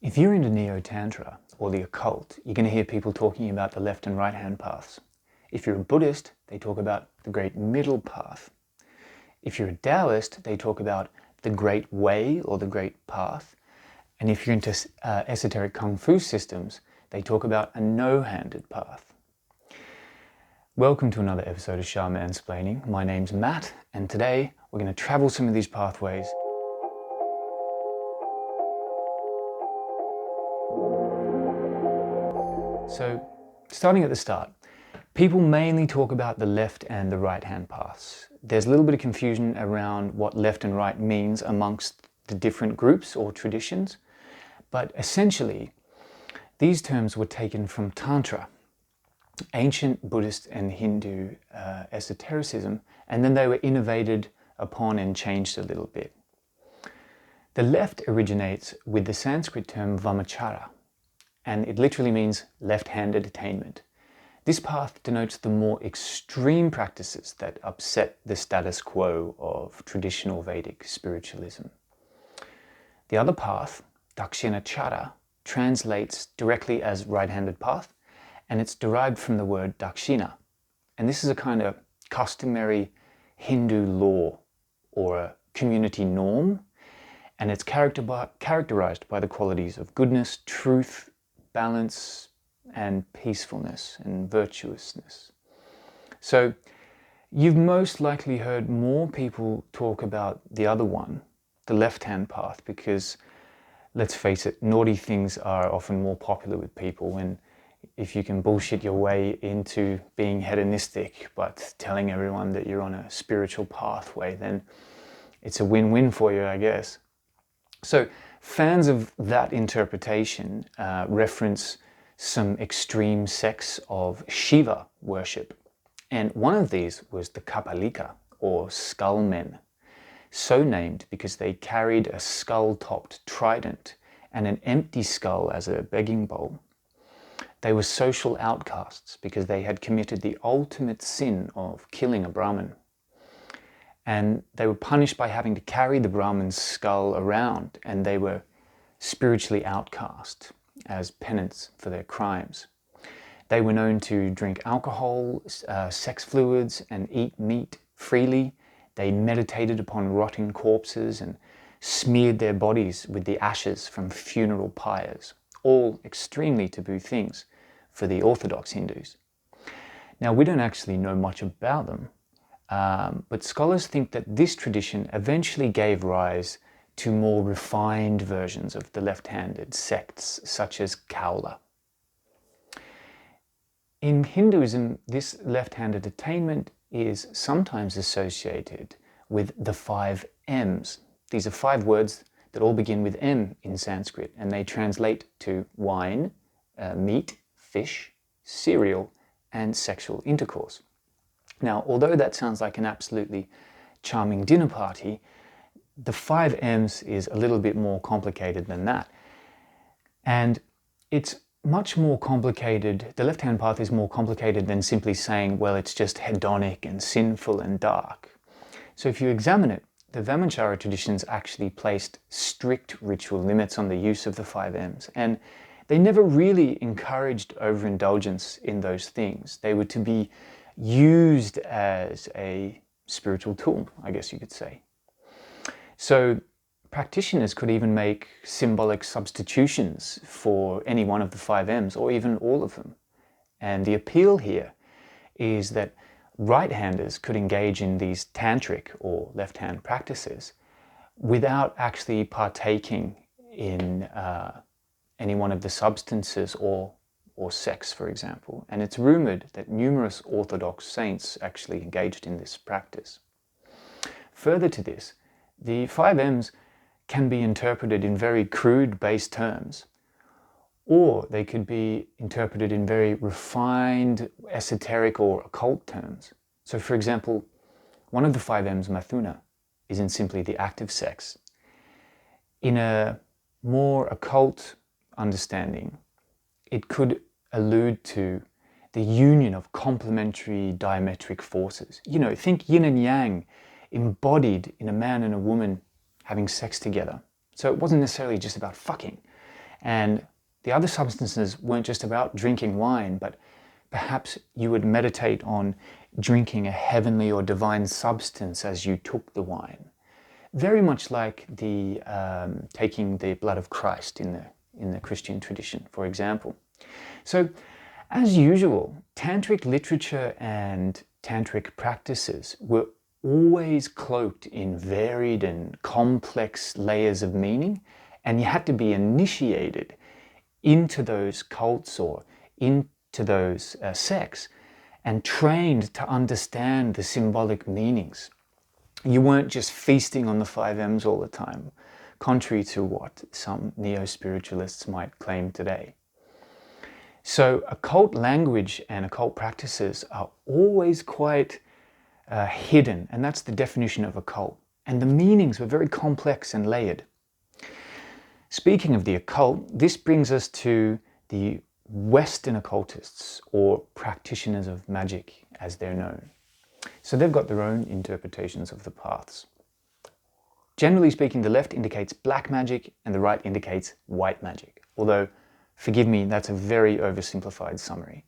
If you're into Neo-Tantra or the occult, you're going to hear people talking about the left and right hand paths. If you're a Buddhist, they talk about the Great Middle Path. If you're a Taoist, they talk about the Great Way or the Great Path. And if you're into esoteric Kung Fu systems, they talk about a no-handed path. Welcome to another episode of SHA-Man Splaining. My name's Matt, and today we're going to travel some of these pathways. So, starting at the start, people mainly talk about the left and the right hand paths. There's a little bit of confusion around what left and right means amongst the different groups or traditions, but essentially, these terms were taken from Tantra, ancient Buddhist and Hindu esotericism, and then they were innovated upon and changed a little bit. The left originates with the Sanskrit term Vamachara, and it literally means left-handed attainment. This path denotes the more extreme practices that upset the status quo of traditional Vedic spiritualism. The other path, Dakshinachara, translates directly as right-handed path, and it's derived from the word Dakshina. And this is a kind of customary Hindu law or a community norm, and it's characterized by the qualities of goodness, truth, balance, and peacefulness and virtuousness. So you've most likely heard more people talk about the other one, the left-hand path, because let's face it, naughty things are often more popular with people. And if you can bullshit your way into being hedonistic but telling everyone that you're on a spiritual pathway, then it's a win-win for you, I guess. So fans of that interpretation reference some extreme sects of Shiva worship. And one of these was the Kapalika, or skull men, so named because they carried a skull-topped trident and an empty skull as a begging bowl. They were social outcasts because they had committed the ultimate sin of killing a Brahmin. And they were punished by having to carry the Brahmin's skull around, and they were spiritually outcast as penance for their crimes. They were known to drink alcohol, sex fluids, and eat meat freely. They meditated upon rotting corpses and smeared their bodies with the ashes from funeral pyres, all extremely taboo things for the Orthodox Hindus. Now, we don't actually know much about them, but scholars think that this tradition eventually gave rise to more refined versions of the left-handed sects, such as Kaula. In Hinduism, this left-handed attainment is sometimes associated with the 5 M's. These are 5 words that all begin with M in Sanskrit, and they translate to wine, meat, fish, cereal, and sexual intercourse. Now, although that sounds like an absolutely charming dinner party, the 5 M's is a little bit more complicated than that. And it's much more complicated, the left-hand path is more complicated than simply saying, well, it's just hedonic and sinful and dark. So if you examine it, the Vamachara traditions actually placed strict ritual limits on the use of the 5 M's, and they never really encouraged overindulgence in those things. They were to be used as a spiritual tool, I guess you could say. So practitioners could even make symbolic substitutions for any one of the 5 M's or even all of them. And the appeal here is that right-handers could engage in these tantric or left-hand practices without actually partaking in any one of the substances or sex, for example. And it's rumored that numerous Orthodox saints actually engaged in this practice. Further to this, the 5 M's can be interpreted in very crude base terms, or they could be interpreted in very refined, esoteric or occult terms. So for example, one of the 5 M's, Mathuna, is in simply the act of sex. In a more occult understanding, it could allude to the union of complementary diametric forces. You know, think yin and yang embodied in a man and a woman having sex together. So it wasn't necessarily just about fucking. And the other substances weren't just about drinking wine, but perhaps you would meditate on drinking a heavenly or divine substance as you took the wine. Very much like the taking the blood of Christ in the Christian tradition, for example. So, as usual, tantric literature and tantric practices were always cloaked in varied and complex layers of meaning, and you had to be initiated into those cults or into those sects and trained to understand the symbolic meanings. You weren't just feasting on the 5 M's all the time, contrary to what some neo-spiritualists might claim today. So occult language and occult practices are always quite hidden, and that's the definition of occult. And the meanings were very complex and layered. Speaking of the occult, this brings us to the Western occultists, or practitioners of magic as they're known. So they've got their own interpretations of the paths. Generally speaking, the left indicates black magic and the right indicates white magic. Although, forgive me, that's a very oversimplified summary.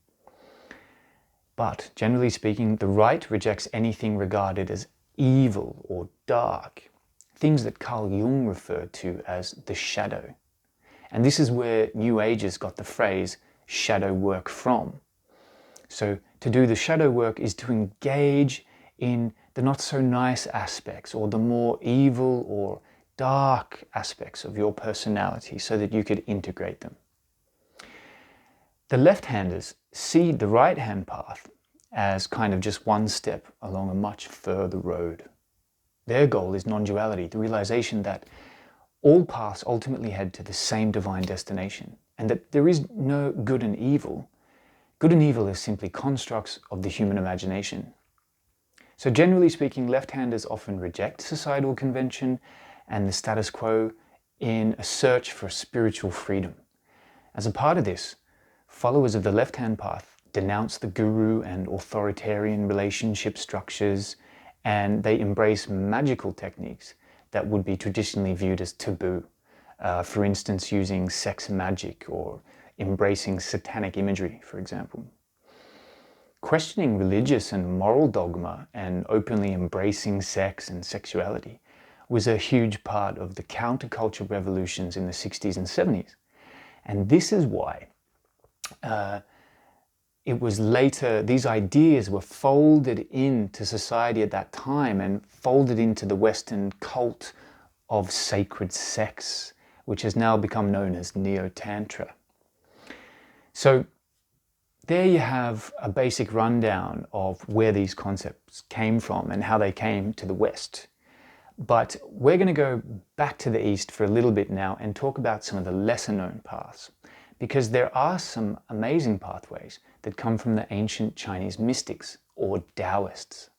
But generally speaking, the right rejects anything regarded as evil or dark, things that Carl Jung referred to as the shadow. And this is where New Agers got the phrase shadow work from. So to do the shadow work is to engage in the not so nice aspects or the more evil or dark aspects of your personality so that you could integrate them. The left-handers see the right-hand path as kind of just one step along a much further road. Their goal is non-duality, the realization that all paths ultimately head to the same divine destination, and that there is no good and evil. Good and evil is simply constructs of the human imagination. So generally speaking, left-handers often reject societal convention and the status quo in a search for spiritual freedom. As a part of this, followers of the left-hand path denounce the guru and authoritarian relationship structures, and they embrace magical techniques that would be traditionally viewed as taboo. For instance, using sex magic or embracing satanic imagery, for example. Questioning religious and moral dogma and openly embracing sex and sexuality was a huge part of the counterculture revolutions in the 60s and 70s. And this is why it was later, these ideas were folded into society at that time and folded into the Western cult of sacred sex, which has now become known as Neo-Tantra. So there you have a basic rundown of where these concepts came from and how they came to the West. But we're going to go back to the East for a little bit now and talk about some of the lesser known paths, because there are some amazing pathways that come from the ancient Chinese mystics or Taoists.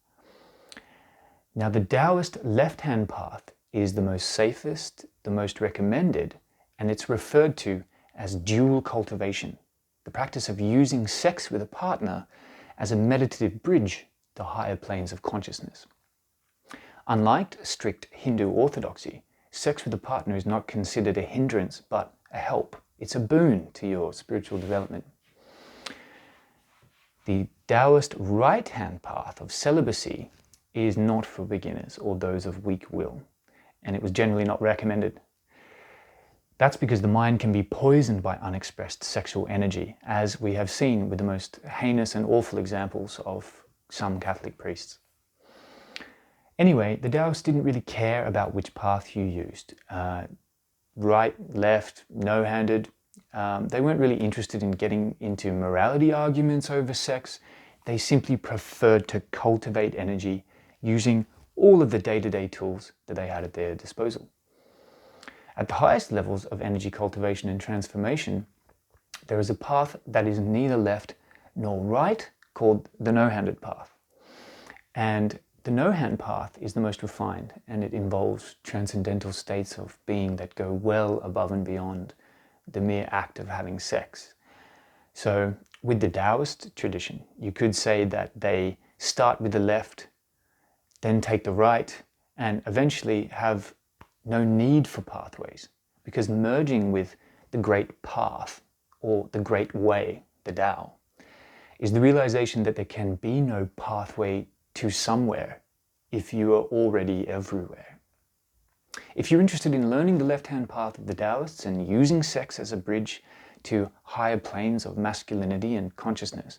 Now the Taoist left-hand path is the most safest, the most recommended, and it's referred to as dual cultivation, the practice of using sex with a partner as a meditative bridge to higher planes of consciousness. Unlike strict Hindu orthodoxy, sex with a partner is not considered a hindrance but a help. It's a boon to your spiritual development. The Taoist right-hand path of celibacy is not for beginners or those of weak will, and it was generally not recommended. That's because the mind can be poisoned by unexpressed sexual energy, as we have seen with the most heinous and awful examples of some Catholic priests. Anyway, the Taoists didn't really care about which path you used. Right, left, no-handed. They weren't really interested in getting into morality arguments over sex. They simply preferred to cultivate energy using all of the day-to-day tools that they had at their disposal. At the highest levels of energy cultivation and transformation, there is a path that is neither left nor right, called the no-handed path. And the no-hand path is the most refined, and it involves transcendental states of being that go well above and beyond the mere act of having sex. So with the Taoist tradition, you could say that they start with the left, then take the right, and eventually have no need for pathways, because merging with the the great path, or the great way, the Tao, is the realization that there can be no pathway to somewhere if you are already everywhere. If you're interested in learning the left-hand path of the Taoists and using sex as a bridge to higher planes of masculinity and consciousness,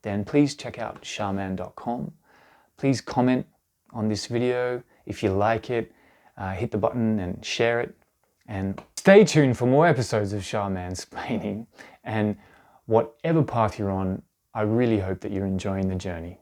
then please check out SHA-Man.com. Please comment on this video if you like it, hit the button and share it, and stay tuned for more episodes of SHA-Mansplaining. And whatever path you're on, I really hope that you're enjoying the journey.